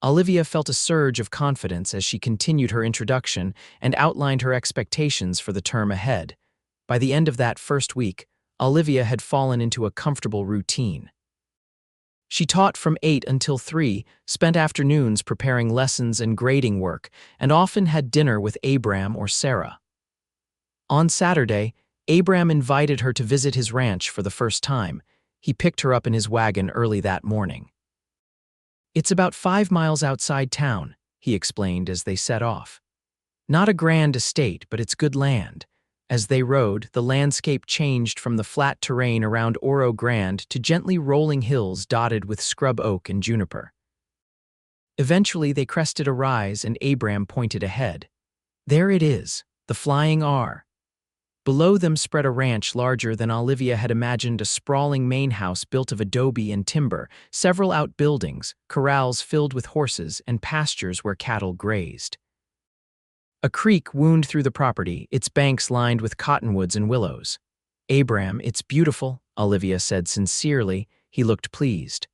Olivia felt a surge of confidence as she continued her introduction and outlined her expectations for the term ahead. By the end of that first week, Olivia had fallen into a comfortable routine. She taught from 8 until 3, spent afternoons preparing lessons and grading work, and often had dinner with Abram or Sarah. On Saturday, Abram invited her to visit his ranch for the first time. He picked her up in his wagon early that morning. "It's about 5 miles outside town," he explained as they set off. "Not a grand estate, but it's good land." As they rode, the landscape changed from the flat terrain around Oro Grande to gently rolling hills dotted with scrub oak and juniper. Eventually, they crested a rise and Abram pointed ahead. There it is, the Flying R. Below them spread a ranch larger than Olivia had imagined, a sprawling main house built of adobe and timber, several outbuildings, corrals filled with horses, and pastures where cattle grazed. A creek wound through the property, its banks lined with cottonwoods and willows. "Abram, it's beautiful," Olivia said sincerely. He looked pleased.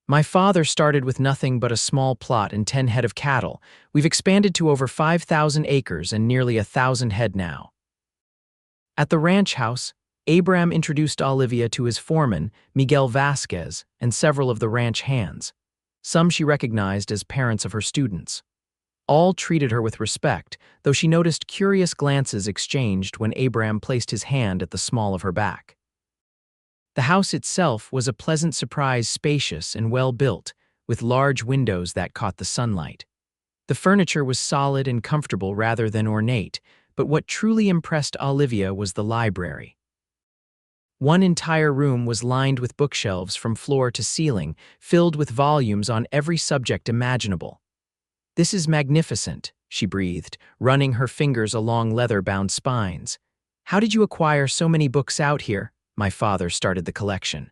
"My father started with nothing but a small plot and 10 head of cattle. We've expanded to over 5,000 acres and nearly 1,000 head now." At the ranch house, Abram introduced Olivia to his foreman, Miguel Vasquez, and several of the ranch hands. Some she recognized as parents of her students. All treated her with respect, though she noticed curious glances exchanged when Abram placed his hand at the small of her back. The house itself was a pleasant surprise, spacious and well-built, with large windows that caught the sunlight. The furniture was solid and comfortable rather than ornate, but what truly impressed Olivia was the library. One entire room was lined with bookshelves from floor to ceiling, filled with volumes on every subject imaginable. "This is magnificent," she breathed, running her fingers along leather-bound spines. "How did you acquire so many books out here?" "My father started the collection.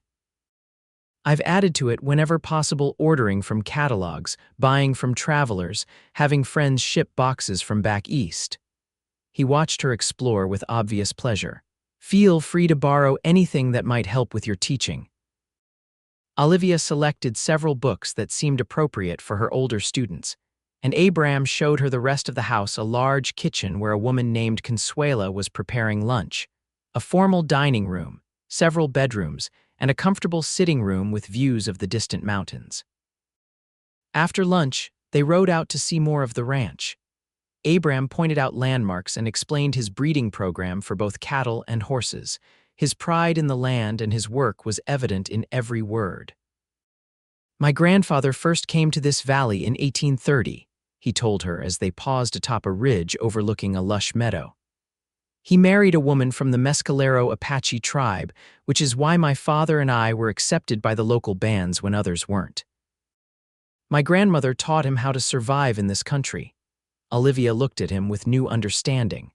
I've added to it whenever possible, ordering from catalogs, buying from travelers, having friends ship boxes from back east." He watched her explore with obvious pleasure. "Feel free to borrow anything that might help with your teaching." Olivia selected several books that seemed appropriate for her older students, and Abram showed her the rest of the house, a large kitchen where a woman named Consuela was preparing lunch, a formal dining room, several bedrooms, and a comfortable sitting room with views of the distant mountains. After lunch, they rode out to see more of the ranch. Abram pointed out landmarks and explained his breeding program for both cattle and horses. His pride in the land and his work was evident in every word. "My grandfather first came to this valley in 1830, he told her as they paused atop a ridge overlooking a lush meadow. "He married a woman from the Mescalero Apache tribe, which is why my father and I were accepted by the local bands when others weren't. My grandmother taught him how to survive in this country." Olivia looked at him with new understanding.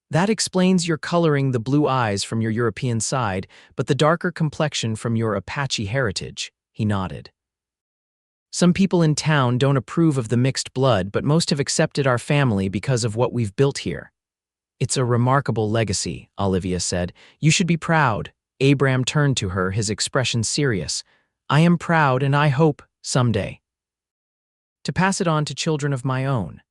That explains your coloring the blue eyes from your European side, but the darker complexion from your Apache heritage, he nodded. Some people in town don't approve of the mixed blood, but most have accepted our family because of what we've built here. It's a remarkable legacy, Olivia said. You should be proud. Abram turned to her, his expression serious. I am proud and I hope, someday, to pass it on to children of my own.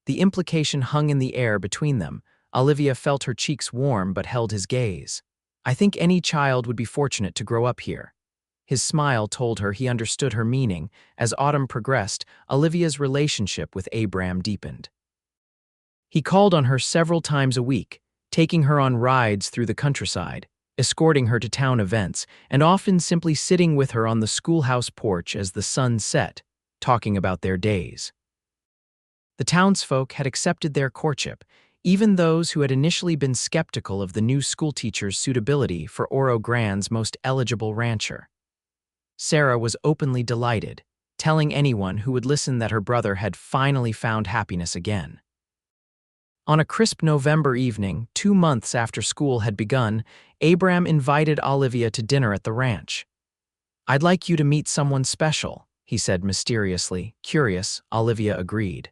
The implication hung in the air between them. Olivia felt her cheeks warm but held his gaze. I think any child would be fortunate to grow up here. His smile told her he understood her meaning. As autumn progressed, Olivia's relationship with Abram deepened. He called on her several times a week, taking her on rides through the countryside, escorting her to town events, and often simply sitting with her on the schoolhouse porch as the sun set, talking about their days. The townsfolk had accepted their courtship, even those who had initially been skeptical of the new schoolteacher's suitability for Oro Grande's most eligible rancher. Sarah was openly delighted, telling anyone who would listen that her brother had finally found happiness again. On a crisp November evening, 2 months after school had begun, Abram invited Olivia to dinner at the ranch. I'd like you to meet someone special, he said mysteriously. Curious, Olivia agreed.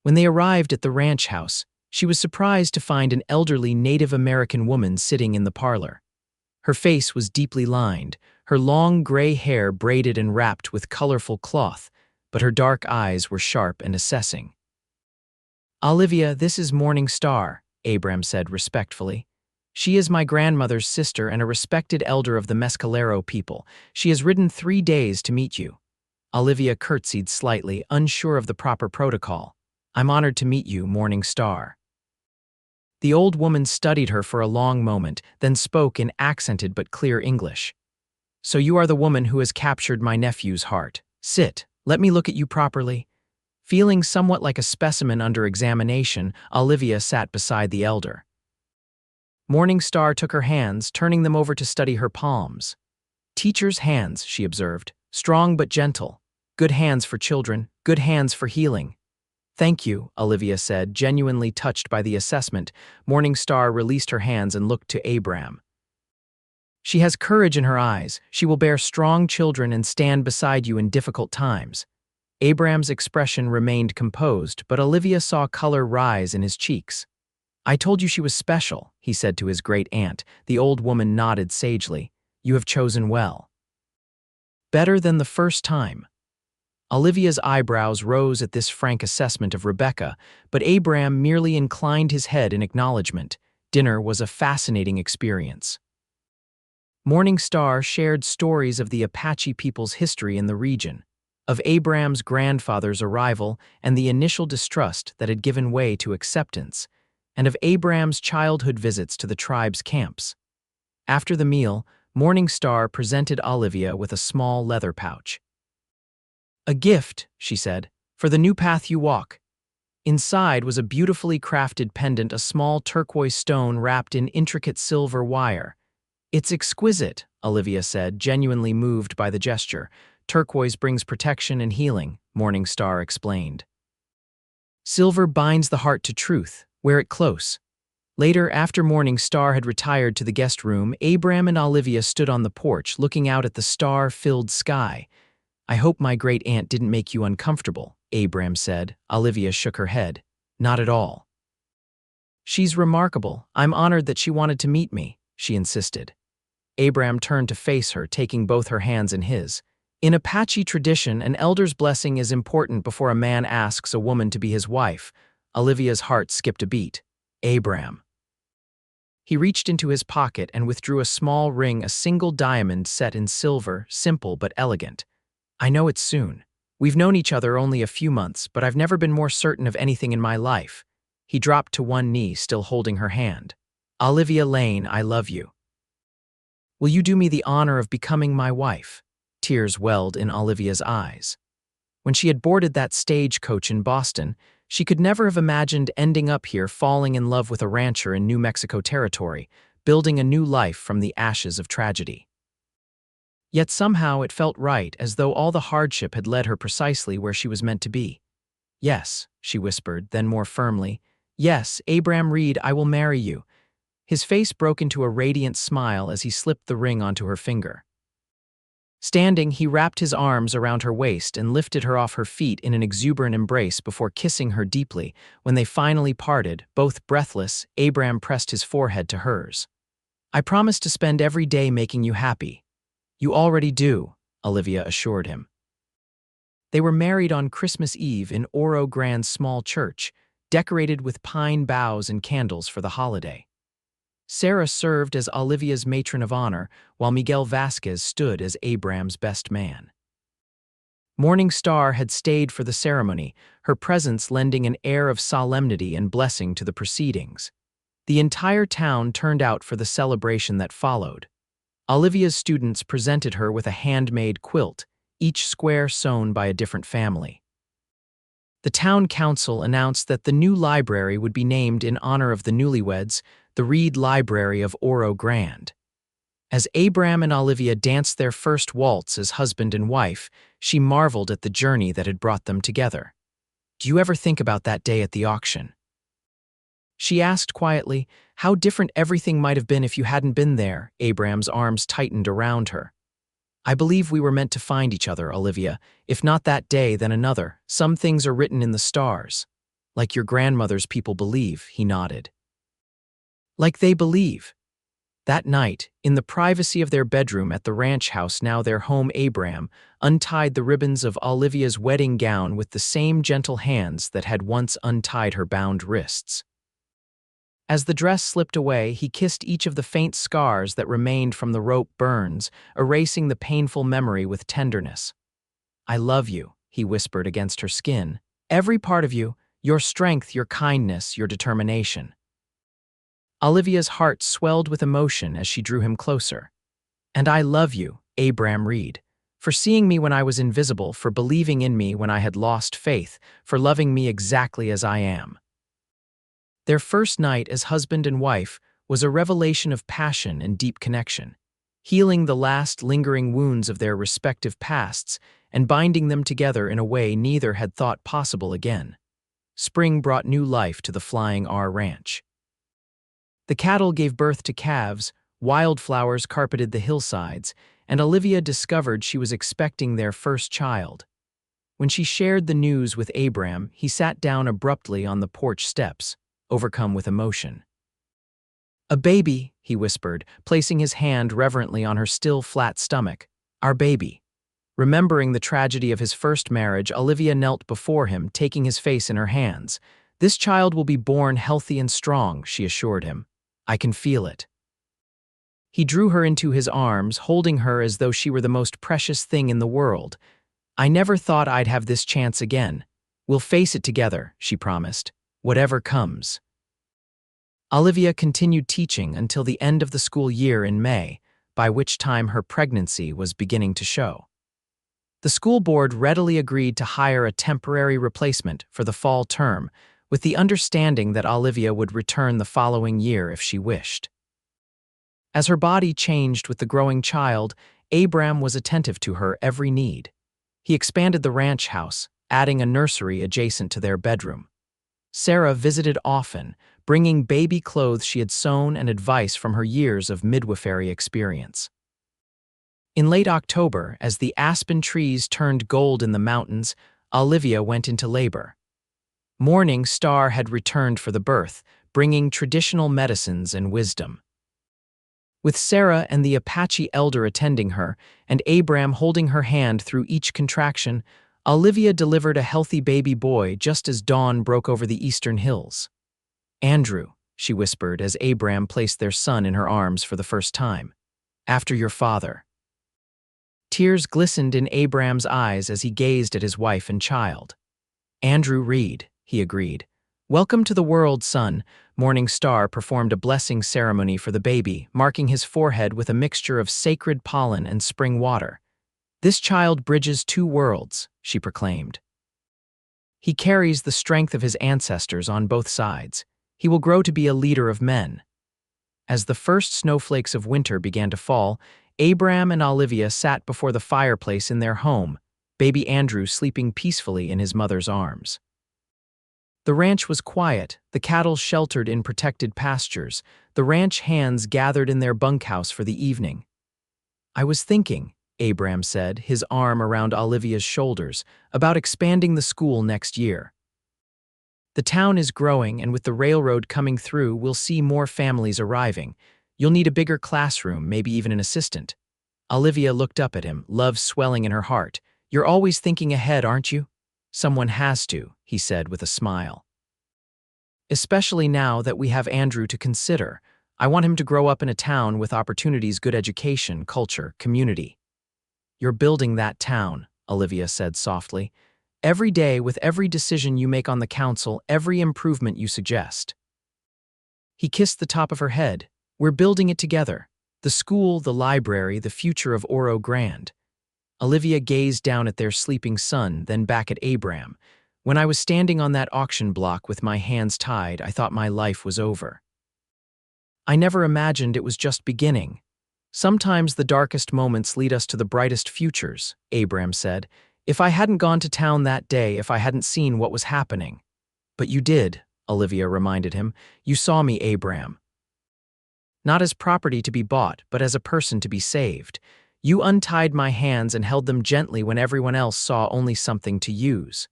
When they arrived at the ranch house, she was surprised to find an elderly Native American woman sitting in the parlor. Her face was deeply lined, her long gray hair braided and wrapped with colorful cloth, but her dark eyes were sharp and assessing. Olivia, this is Morning Star, Abram said respectfully. She is my grandmother's sister and a respected elder of the Mescalero people. She has ridden 3 days to meet you. Olivia curtsied slightly, unsure of the proper protocol. I'm honored to meet you, Morning Star. The old woman studied her for a long moment, then spoke in accented but clear English. So you are the woman who has captured my nephew's heart. Sit, let me look at you properly. Feeling somewhat like a specimen under examination, Olivia sat beside the elder. Morning Star took her hands, turning them over to study her palms. Teacher's hands, she observed, strong but gentle. Good hands for children, good hands for healing. Thank you, Olivia said, genuinely touched by the assessment. Morning Star released her hands and looked to Abram. She has courage in her eyes. She will bear strong children and stand beside you in difficult times. Abram's expression remained composed, but Olivia saw color rise in his cheeks. I told you she was special, he said to his great-aunt. The old woman nodded sagely. You have chosen well. Better than the first time. Olivia's eyebrows rose at this frank assessment of Rebecca, but Abram merely inclined his head in acknowledgement. Dinner was a fascinating experience. Morning Star shared stories of the Apache people's history in the region, of Abram's grandfather's arrival and the initial distrust that had given way to acceptance, and of Abram's childhood visits to the tribe's camps. After the meal, Morning Star presented Olivia with a small leather pouch. A gift, she said, for the new path you walk. Inside was a beautifully crafted pendant, a small turquoise stone wrapped in intricate silver wire. It's exquisite, Olivia said, genuinely moved by the gesture. Turquoise brings protection and healing, Morning Star explained. Silver binds the heart to truth. Wear it close. Later, after Morning Star had retired to the guest room, Abram and Olivia stood on the porch, looking out at the star-filled sky. I hope my great-aunt didn't make you uncomfortable, Abram said. Olivia shook her head. Not at all. She's remarkable. I'm honored that she wanted to meet me, she insisted. Abram turned to face her, taking both her hands in his. In Apache tradition, an elder's blessing is important before a man asks a woman to be his wife. Olivia's heart skipped a beat. Abram. He reached into his pocket and withdrew a small ring, a single diamond set in silver, simple but elegant. I know it's soon. We've known each other only a few months, but I've never been more certain of anything in my life. He dropped to one knee, still holding her hand. Olivia Lane, I love you. Will you do me the honor of becoming my wife? Tears welled in Olivia's eyes. When she had boarded that stagecoach in Boston, she could never have imagined ending up here, falling in love with a rancher in New Mexico territory, building a new life from the ashes of tragedy. Yet somehow it felt right, as though all the hardship had led her precisely where she was meant to be. Yes, she whispered, then more firmly, Yes, Abram Reed, I will marry you. His face broke into a radiant smile as he slipped the ring onto her finger. Standing, he wrapped his arms around her waist and lifted her off her feet in an exuberant embrace before kissing her deeply. When they finally parted, both breathless, Abram pressed his forehead to hers. I promise to spend every day making you happy. You already do, Olivia assured him. They were married on Christmas Eve in Oro Grande's small church, decorated with pine boughs and candles for the holiday. Sarah served as Olivia's matron of honor, while Miguel Vasquez stood as Abram's best man. Morning Star had stayed for the ceremony, her presence lending an air of solemnity and blessing to the proceedings. The entire town turned out for the celebration that followed. Olivia's students presented her with a handmade quilt, each square sewn by a different family. The town council announced that the new library would be named in honor of the newlyweds, the Reed Library of Oro Grande. As Abram and Olivia danced their first waltz as husband and wife, she marveled at the journey that had brought them together. Do you ever think about that day at the auction? She asked quietly, how different everything might have been if you hadn't been there. Abram's arms tightened around her. I believe we were meant to find each other, Olivia. If not that day, then another. Some things are written in the stars. Like your grandmother's people believe, he nodded. Like they believe. That night, in the privacy of their bedroom at the ranch house, now their home, Abram untied the ribbons of Olivia's wedding gown with the same gentle hands that had once untied her bound wrists. As the dress slipped away, he kissed each of the faint scars that remained from the rope burns, erasing the painful memory with tenderness. I love you, he whispered against her skin. Every part of you, your strength, your kindness, your determination. Olivia's heart swelled with emotion as she drew him closer. And I love you, Abram Reed, for seeing me when I was invisible, for believing in me when I had lost faith, for loving me exactly as I am. Their first night as husband and wife was a revelation of passion and deep connection, healing the last lingering wounds of their respective pasts and binding them together in a way neither had thought possible again. Spring brought new life to the Flying R Ranch. The cattle gave birth to calves, wildflowers carpeted the hillsides, and Olivia discovered she was expecting their first child. When she shared the news with Abram, he sat down abruptly on the porch steps, overcome with emotion. A baby, he whispered, placing his hand reverently on her still flat stomach. Our baby. Remembering the tragedy of his first marriage, Olivia knelt before him, taking his face in her hands. This child will be born healthy and strong, she assured him. I can feel it. He drew her into his arms, holding her as though she were the most precious thing in the world. I never thought I'd have this chance again. We'll face it together, she promised. Whatever comes. Olivia continued teaching until the end of the school year in May, by which time her pregnancy was beginning to show. The school board readily agreed to hire a temporary replacement for the fall term, with the understanding that Olivia would return the following year if she wished. As her body changed with the growing child, Abram was attentive to her every need. He expanded the ranch house, adding a nursery adjacent to their bedroom. Sarah visited often, bringing baby clothes she had sewn and advice from her years of midwifery experience. In late October, as the aspen trees turned gold in the mountains, Olivia went into labor. Morning Star had returned for the birth, bringing traditional medicines and wisdom. With Sarah and the Apache elder attending her, and Abram holding her hand through each contraction, Olivia delivered a healthy baby boy just as dawn broke over the eastern hills. Andrew, she whispered as Abram placed their son in her arms for the first time. After your father. Tears glistened in Abram's eyes as he gazed at his wife and child. Andrew Reed, he agreed. Welcome to the world, son. Morning Star performed a blessing ceremony for the baby, marking his forehead with a mixture of sacred pollen and spring water. This child bridges two worlds, she proclaimed. He carries the strength of his ancestors on both sides. He will grow to be a leader of men. As the first snowflakes of winter began to fall, Abram and Olivia sat before the fireplace in their home, baby Andrew sleeping peacefully in his mother's arms. The ranch was quiet, the cattle sheltered in protected pastures, the ranch hands gathered in their bunkhouse for the evening. "I was thinking," Abram said, his arm around Olivia's shoulders, "about expanding the school next year. The town is growing, and with the railroad coming through, we'll see more families arriving. You'll need a bigger classroom, maybe even an assistant." Olivia looked up at him, love swelling in her heart. "You're always thinking ahead, aren't you?" "Someone has to," he said with a smile. "Especially now that we have Andrew to consider. I want him to grow up in a town with opportunities, good education, culture, community." "You're building that town," Olivia said softly. "Every day, with every decision you make on the council, every improvement you suggest." He kissed the top of her head. "We're building it together. The school, the library, the future of Oro Grande." Olivia gazed down at their sleeping son, then back at Abram. "When I was standing on that auction block with my hands tied, I thought my life was over. I never imagined it was just beginning." "Sometimes the darkest moments lead us to the brightest futures," Abram said. "If I hadn't gone to town that day, if I hadn't seen what was happening." "But you did," Olivia reminded him. "You saw me, Abram. Not as property to be bought, but as a person to be saved. You untied my hands and held them gently when everyone else saw only something to use."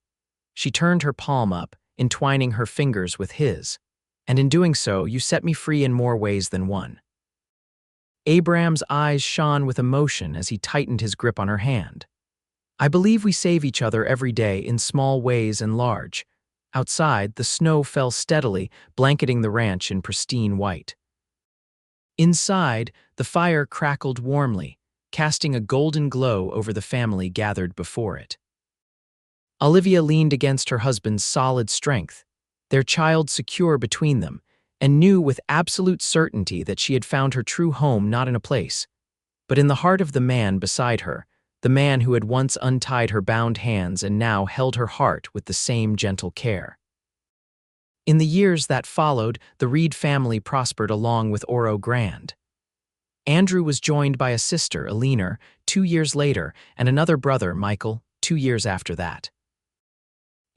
She turned her palm up, entwining her fingers with his. "And in doing so, you set me free in more ways than one." Abram's eyes shone with emotion as he tightened his grip on her hand. "I believe we save each other every day in small ways and large." Outside, the snow fell steadily, blanketing the ranch in pristine white. Inside, the fire crackled warmly, casting a golden glow over the family gathered before it. Olivia leaned against her husband's solid strength, their child secure between them, and knew with absolute certainty that she had found her true home not in a place, but in the heart of the man beside her, the man who had once untied her bound hands and now held her heart with the same gentle care. In the years that followed, the Reed family prospered along with Oro Grande. Andrew was joined by a sister, Eleanor, 2 years later, and another brother, Michael, 2 years after that.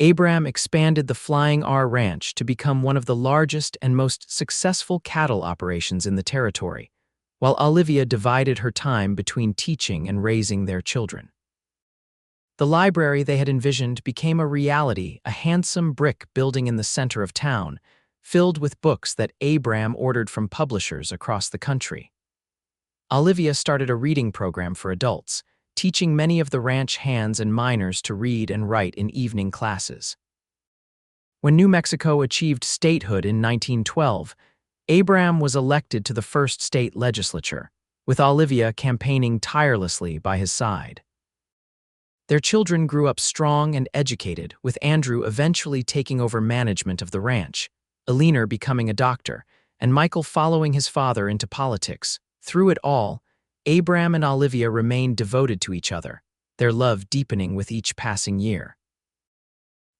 Abram expanded the Flying R Ranch to become one of the largest and most successful cattle operations in the territory, while Olivia divided her time between teaching and raising their children. The library they had envisioned became a reality, a handsome brick building in the center of town, filled with books that Abram ordered from publishers across the country. Olivia started a reading program for adults, teaching many of the ranch hands and miners to read and write in evening classes. When New Mexico achieved statehood in 1912, Abram was elected to the first state legislature, with Olivia campaigning tirelessly by his side. Their children grew up strong and educated, with Andrew eventually taking over management of the ranch, Eleanor becoming a doctor, and Michael following his father into politics. Through it all, Abram and Olivia remained devoted to each other, their love deepening with each passing year.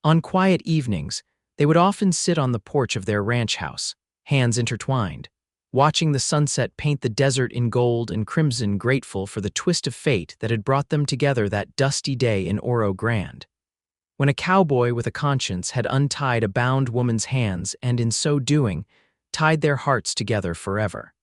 On quiet evenings, they would often sit on the porch of their ranch house, hands intertwined, watching the sunset paint the desert in gold and crimson, grateful for the twist of fate that had brought them together that dusty day in Oro Grande, when a cowboy with a conscience had untied a bound woman's hands and, in so doing, tied their hearts together forever.